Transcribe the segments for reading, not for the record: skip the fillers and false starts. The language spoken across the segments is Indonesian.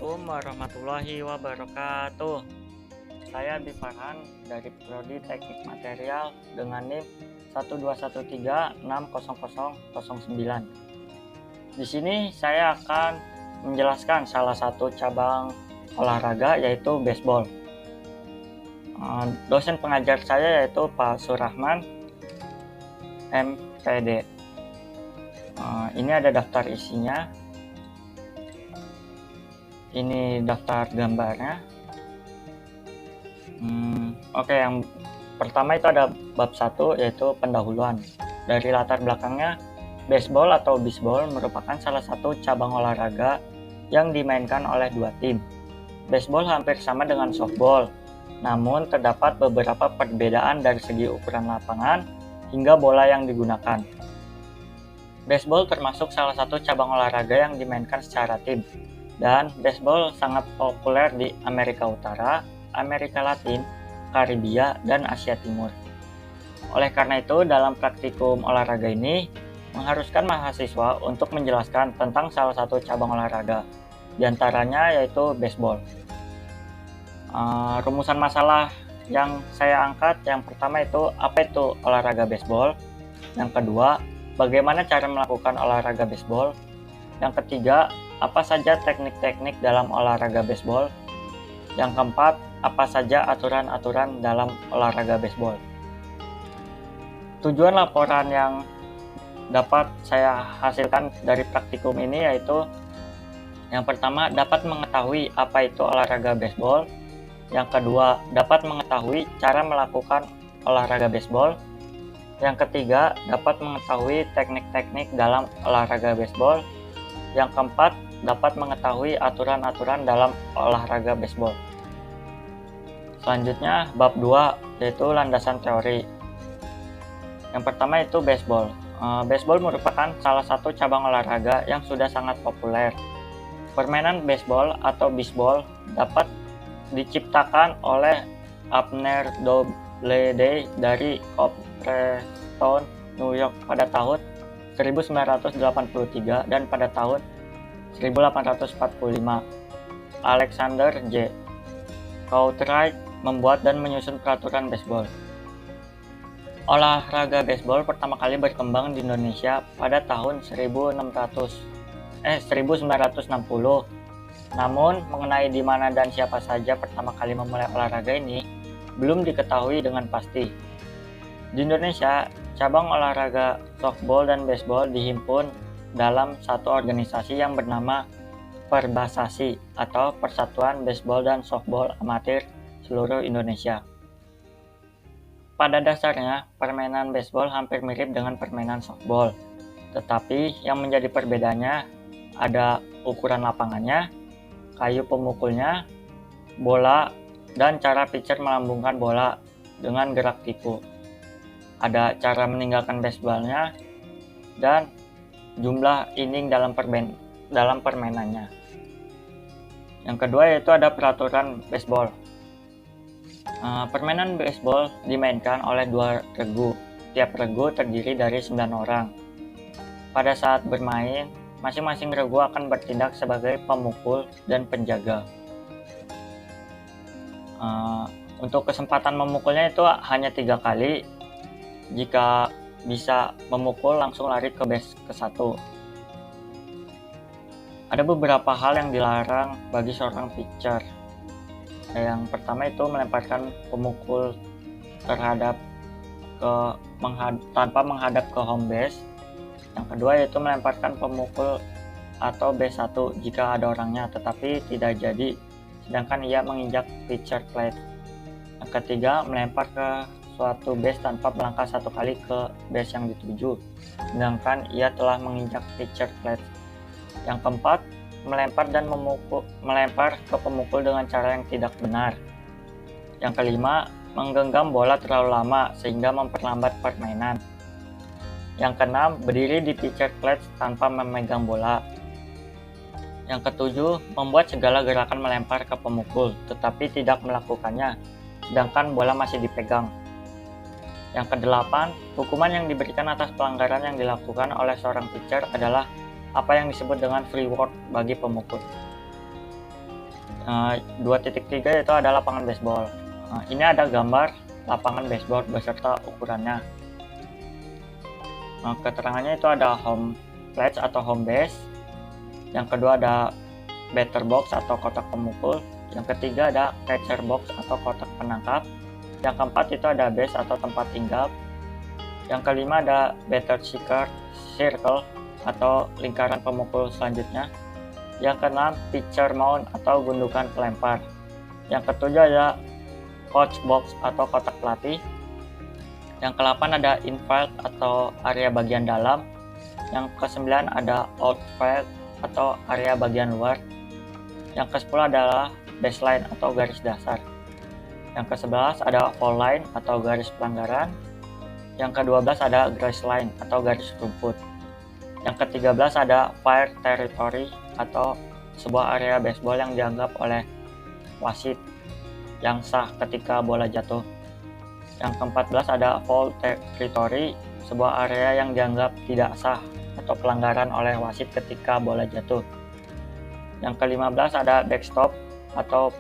Assalamualaikum warahmatullahi wabarakatuh. Saya Abi Farhan dari Prodi Teknik Material dengan NIM 121360009. Di sini saya akan menjelaskan salah satu cabang olahraga yaitu baseball. Dosen pengajar saya yaitu Pak Surahman MPD. Ini ada daftar isinya. Ini daftar gambarnya. Oke, yang pertama itu ada bab 1 yaitu pendahuluan. Dari latar belakangnya, baseball atau bisbol merupakan salah satu cabang olahraga yang dimainkan oleh dua tim. Baseball hampir sama dengan softball, namun terdapat beberapa perbedaan dari segi ukuran lapangan hingga bola yang digunakan. Baseball termasuk salah satu cabang olahraga yang dimainkan secara tim. Dan baseball sangat populer di Amerika Utara, Amerika Latin, Karibia, dan Asia Timur. Oleh karena itu, dalam praktikum olahraga ini mengharuskan mahasiswa untuk menjelaskan tentang salah satu cabang olahraga, diantaranya yaitu baseball. Rumusan masalah yang saya angkat, yang pertama itu apa itu olahraga baseball, yang kedua bagaimana cara melakukan olahraga baseball, yang ketiga apa saja teknik-teknik dalam olahraga baseball, yang keempat apa saja aturan-aturan dalam olahraga baseball. Tujuan laporan yang dapat saya hasilkan dari praktikum ini yaitu yang pertama dapat mengetahui apa itu olahraga baseball, yang kedua dapat mengetahui cara melakukan olahraga baseball, yang ketiga dapat mengetahui teknik-teknik dalam olahraga baseball, yang keempat dapat mengetahui aturan-aturan dalam olahraga baseball. Selanjutnya bab 2 yaitu landasan teori. Yang pertama itu baseball. Baseball merupakan salah satu cabang olahraga yang sudah sangat populer. Permainan baseball atau bisbol dapat diciptakan oleh Abner Doubleday dari Cooperstown, New York pada tahun 1983 dan pada tahun 1845 Alexander J. Cartwright membuat dan menyusun peraturan baseball. Olahraga baseball pertama kali berkembang di Indonesia pada tahun 1960. Namun mengenai di mana dan siapa saja pertama kali memulai olahraga ini belum diketahui dengan pasti. Di Indonesia, cabang olahraga softball dan baseball dihimpun dalam satu organisasi yang bernama Perbasasi atau Persatuan Baseball dan Softball Amatir Seluruh Indonesia. Pada dasarnya, permainan baseball hampir mirip dengan permainan softball, tetapi yang menjadi perbedaannya ada ukuran lapangannya, kayu pemukulnya, bola, dan cara pitcher melambungkan bola dengan gerak tipu. Ada cara meninggalkan baseballnya dan jumlah inning dalam permainannya. Yang kedua yaitu ada peraturan baseball. Permainan baseball dimainkan oleh dua regu. Tiap regu terdiri dari 9 orang. Pada saat bermain, masing-masing regu akan bertindak sebagai pemukul dan penjaga. Untuk kesempatan memukulnya itu hanya 3 kali. Jika bisa memukul langsung lari ke base ke-1. Ada beberapa hal yang dilarang bagi seorang pitcher. Yang pertama itu melemparkan pemukul tanpa menghadap ke home base. Yang kedua yaitu melemparkan pemukul atau base 1 jika ada orangnya tetapi tidak jadi sedangkan ia menginjak pitcher plate. Yang ketiga melempar ke suatu base tanpa melangkah 1 kali ke base yang dituju, sedangkan ia telah menginjak pitcher plate. Yang keempat, melempar ke pemukul dengan cara yang tidak benar. Yang kelima, menggenggam bola terlalu lama sehingga memperlambat permainan. Yang keenam, berdiri di pitcher plate tanpa memegang bola. Yang ketujuh, membuat segala gerakan melempar ke pemukul tetapi tidak melakukannya, sedangkan bola masih dipegang. Yang kedelapan, hukuman yang diberikan atas pelanggaran yang dilakukan oleh seorang pitcher adalah apa yang disebut dengan free work bagi pemukul. 2.3 yaitu ada lapangan baseball. Ini ada gambar lapangan baseball beserta ukurannya. Keterangannya itu ada home plate atau home base. Yang kedua ada batter box atau kotak pemukul. Yang ketiga ada catcher box atau kotak penangkap. Yang keempat itu ada base atau tempat hinggap. Yang kelima ada batter circle atau lingkaran pemukul selanjutnya. Yang keenam pitcher mound atau gundukan pelempar. Yang ketujuh ada coach box atau kotak pelatih. Yang ke-8 ada infield atau area bagian dalam. Yang ke-9 ada outfield atau area bagian luar. Yang ke-10 adalah baseline atau garis dasar. Yang ke-11 ada foul line atau garis pelanggaran. Yang ke-12 ada grass line atau garis rumput. Yang ke-13 ada fair territory atau sebuah area baseball yang dianggap oleh wasit yang sah ketika bola jatuh. Yang ke-14 ada foul territory, sebuah area yang dianggap tidak sah atau pelanggaran oleh wasit ketika bola jatuh. Yang ke-15 ada backstop atau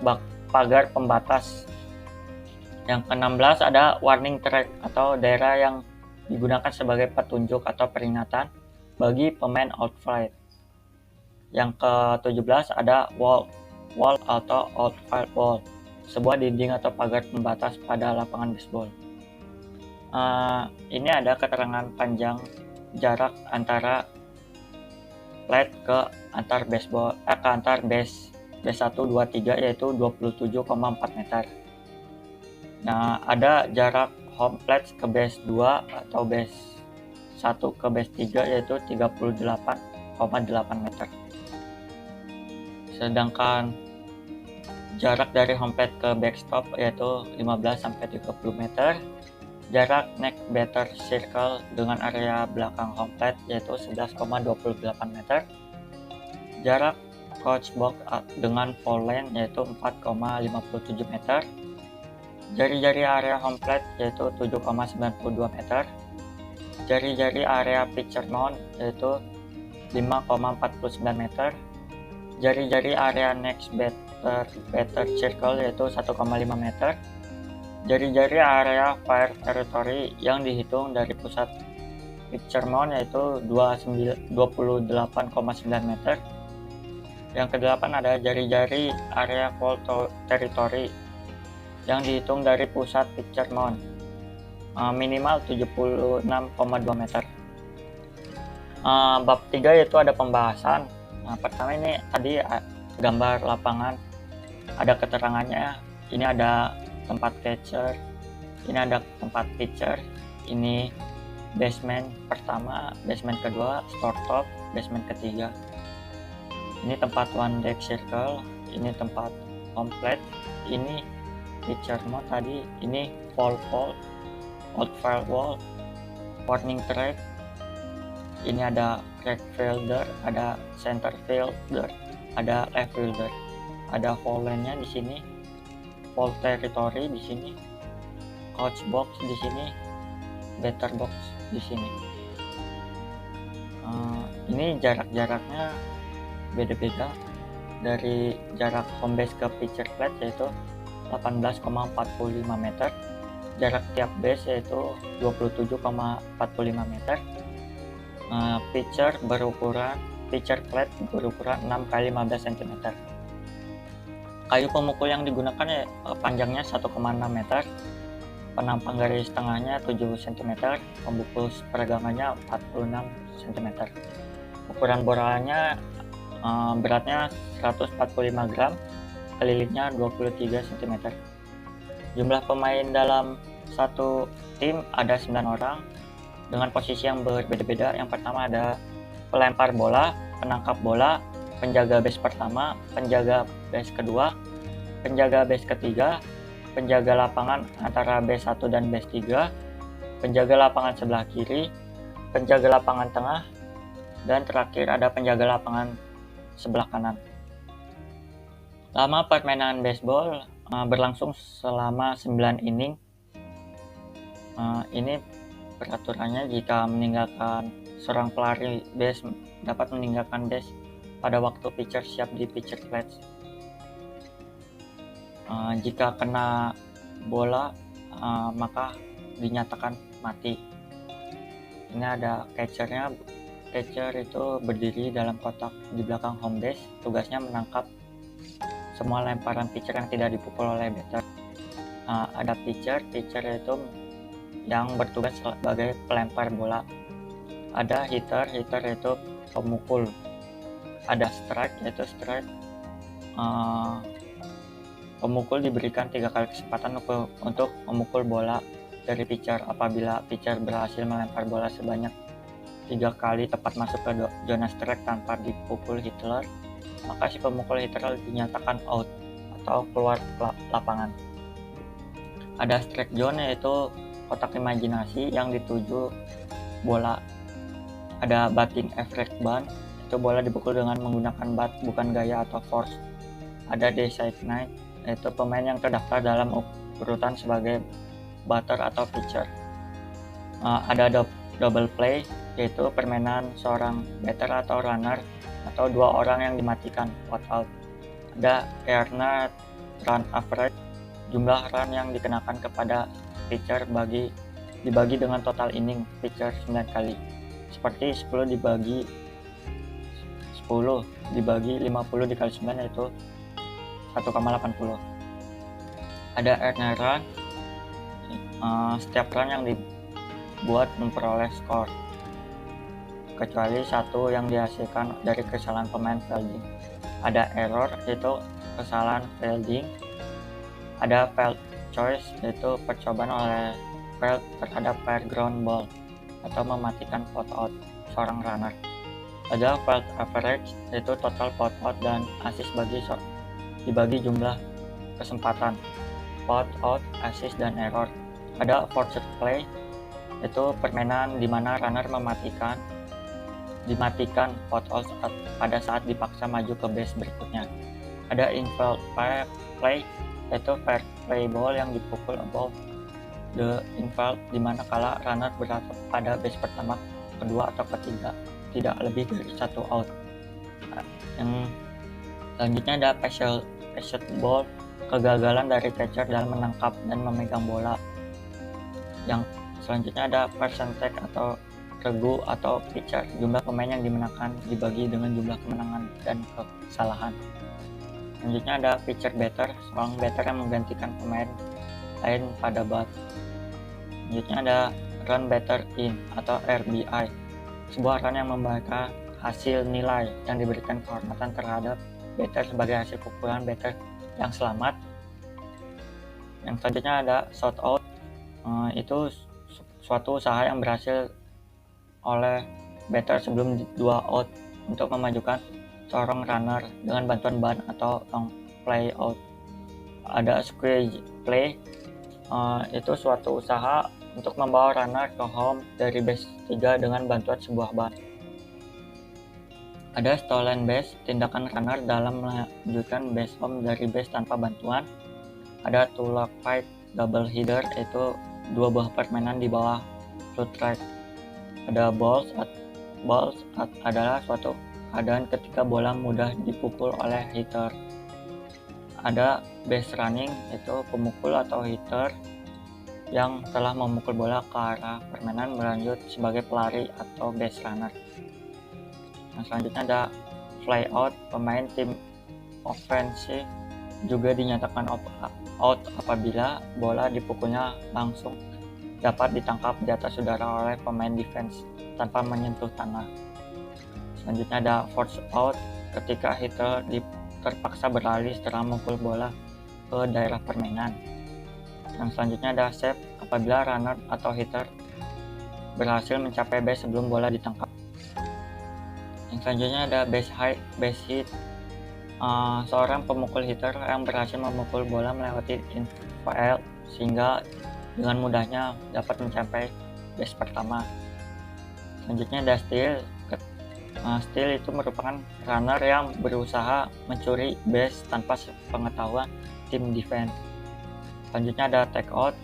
pagar pembatas. Yang ke-16 ada warning track atau daerah yang digunakan sebagai petunjuk atau peringatan bagi pemain outfield. Yang ke-17 ada wall atau outfield wall, sebuah dinding atau pagar pembatas pada lapangan baseball. Ini ada keterangan panjang jarak antara plate ke antar baseball ke antar base 1, 2, 3 yaitu 27,4 meter. Nah, ada jarak home plate ke base 2 atau base 1 ke base 3 yaitu 38,8 meter. Sedangkan jarak dari home plate ke backstop yaitu 15-30 meter. Jarak next batter circle dengan area belakang home plate yaitu 11,28 meter. Jarak coach box dengan foul line yaitu 4,57 meter. Jari-jari area home plate yaitu 7,92 meter. Jari-jari area pitcher mound yaitu 5,49 meter. Jari-jari area next batter circle yaitu 1,5 meter. Jari-jari area fair territory yang dihitung dari pusat pitcher mound yaitu 28,9 meter. Yang ke-8 ada jari-jari area foul territory yang dihitung dari pusat pitcher mound minimal 76,2 meter. Bab 3 yaitu ada pembahasan. Pertama ini tadi gambar lapangan, ada keterangannya. Ini ada tempat catcher, ini ada tempat pitcher, ini baseman pertama, baseman kedua, shortstop, baseman ketiga. Ini tempat one deck circle, ini tempat home plate, ini pitcher mound tadi, ini foul pole, outfield wall, warning track. Ini ada right fielder, ada center fielder, ada left fielder, ada foul line-nya di sini, foul territory di sini, coach box di sini, batter box di sini. Ini jarak-jaraknya beda-beda dari jarak home base ke pitcher plate yaitu 18,45 meter, jarak tiap base yaitu 27,45 meter. Pitcher plate berukuran 6 x 15 cm. Kayu pemukul yang digunakan panjangnya 1,6 meter, penampang garis tengahnya 7 cm, pembungkus peregangannya 46 cm. Ukuran boralannya beratnya 145 gram, kelilingnya 23 cm. Jumlah pemain dalam satu tim ada 9 orang dengan posisi yang berbeda-beda. Yang pertama ada pelempar bola, penangkap bola, penjaga base pertama, penjaga base kedua, penjaga base ketiga, penjaga lapangan antara base 1 dan base 3, penjaga lapangan sebelah kiri, penjaga lapangan tengah, dan terakhir ada penjaga lapangan sebelah kanan. Lama permainan baseball berlangsung selama 9 inning. Ini peraturannya jika meninggalkan seorang pelari base dapat meninggalkan base pada waktu pitcher siap di pitcher plate. Jika kena bola maka dinyatakan mati. Ini ada catchernya. Catcher itu berdiri dalam kotak di belakang home base. Tugasnya menangkap semua lemparan pitcher yang tidak dipukul oleh batter. Ada pitcher itu yang bertugas sebagai pelempar bola. Ada hitter itu pemukul. Ada strike, yaitu strike pemukul diberikan 3 kali kesempatan untuk memukul bola dari pitcher. Apabila pitcher berhasil melempar bola sebanyak 3 kali tepat masuk ke zona strike tanpa dipukul hitter, maka si pemukul hitter dinyatakan out atau keluar lapangan. Ada strike zone, yaitu kotak imajinasi yang dituju bola. Ada batting average ban, itu bola dipukul dengan menggunakan bat bukan gaya atau force. Ada designate, yaitu pemain yang terdaftar dalam urutan sebagai batter atau pitcher. Ada double play, yaitu permainan seorang batter atau runner atau 2 orang yang dimatikan, out out. Ada earned run average, jumlah run yang dikenakan kepada pitcher dibagi dengan total inning pitcher 9 kali, seperti 10 dibagi 50 dikali 9, yaitu 1,80. Ada earned run, setiap run yang dibuat memperoleh skor, kecuali satu yang dihasilkan dari kesalahan pemain fielding. Ada error, yaitu kesalahan fielding. Ada failed choice, yaitu percobaan oleh field terhadap fair ground ball atau mematikan pot out seorang runner. Ada field average, yaitu total pot out dan assist dibagi jumlah kesempatan pot out, assist, dan error. Ada forced play, yaitu permainan di mana runner dimatikan pot out pada saat dipaksa maju ke base berikutnya. Ada infield play, yaitu fair play ball yang dipukul above the infield di mana kala runner berada pada base pertama, kedua, atau ketiga, tidak lebih dari 1 out. Yang selanjutnya ada passed ball, kegagalan dari catcher dalam menangkap dan memegang bola. Yang selanjutnya ada percentage atau regu atau pitcher, jumlah pemain yang dimenangkan dibagi dengan jumlah kemenangan dan kesalahan. Selanjutnya ada pitcher batter, seorang batter yang menggantikan pemain lain pada bat. Selanjutnya ada run batter in atau RBI, sebuah run yang membaca hasil nilai yang diberikan kehormatan terhadap batter sebagai hasil pukulan batter yang selamat. Yang selanjutnya ada shot out, itu suatu usaha yang berhasil oleh batter sebelum 2 out untuk memajukan seorang runner dengan bantuan ban atau long play out. Ada squeeze play, itu suatu usaha untuk membawa runner ke home dari base 3 dengan bantuan sebuah ban. Ada stolen base, tindakan runner dalam melanjutkan base home dari base tanpa bantuan. Ada two lock fight double header, itu 2 buah permainan di bawah fluid track. Ada balls adalah suatu keadaan ketika bola mudah dipukul oleh hitter. Ada base running, itu pemukul atau hitter yang telah memukul bola ke arah permainan berlanjut sebagai pelari atau base runner. Nah, selanjutnya ada fly out, pemain tim ofensif juga dinyatakan out apabila bola dipukulnya langsung dapat ditangkap di atas udara oleh pemain defense tanpa menyentuh tanah. Selanjutnya ada force out, ketika hitter terpaksa berlari setelah memukul bola ke daerah permainan. Yang selanjutnya ada save, apabila runner atau hitter berhasil mencapai base sebelum bola ditangkap. Yang selanjutnya ada base hit, seorang pemukul hitter yang berhasil memukul bola melewati infield sehingga dengan mudahnya dapat mencapai base pertama. Selanjutnya ada steal. Steal itu merupakan runner yang berusaha mencuri base tanpa pengetahuan tim defense. Selanjutnya ada take out.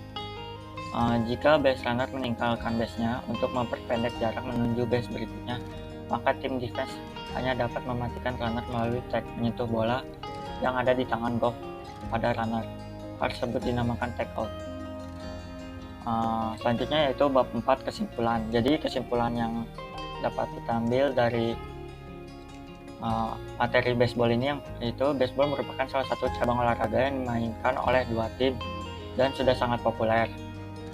Jika base runner meninggalkan base-nya untuk memperpendek jarak menuju base berikutnya, maka tim defense hanya dapat mematikan runner melalui take menyentuh bola yang ada di tangan glove pada runner. tersebut dinamakan take out. Selanjutnya yaitu bab 4 kesimpulan. Jadi kesimpulan yang dapat kita ambil dari materi baseball ini yaitu baseball merupakan salah satu cabang olahraga yang dimainkan oleh dua tim dan sudah sangat populer.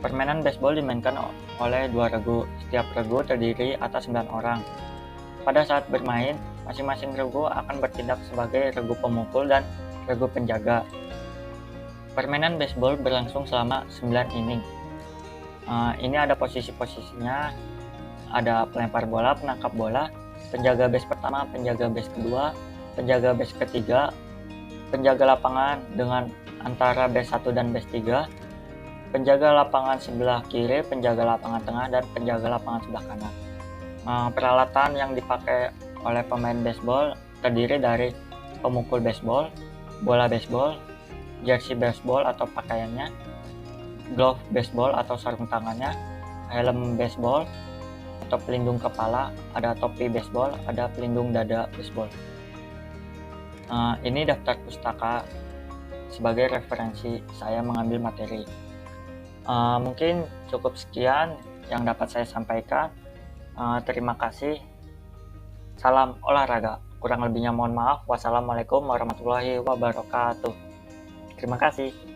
Permainan baseball dimainkan oleh dua regu. Setiap regu terdiri atas 9 orang. Pada saat bermain, masing-masing regu akan bertindak sebagai regu pemukul dan regu penjaga. Permainan baseball berlangsung selama 9 inning. Ini ada posisi-posisinya, ada pelempar bola, penangkap bola, penjaga base pertama, penjaga base kedua, penjaga base ketiga, penjaga lapangan dengan antara base 1 dan base 3, penjaga lapangan sebelah kiri, penjaga lapangan tengah, dan penjaga lapangan sebelah kanan. Peralatan yang dipakai oleh pemain baseball terdiri dari pemukul baseball, bola baseball, jersey baseball atau pakaiannya, glove baseball atau sarung tangannya, helm baseball atau pelindung kepala, ada topi baseball, ada pelindung dada baseball. Ini daftar pustaka sebagai referensi saya mengambil materi. Mungkin cukup sekian yang dapat saya sampaikan. Terima kasih. Salam olahraga. Kurang lebihnya mohon maaf. Wassalamualaikum warahmatullahi wabarakatuh. Terima kasih.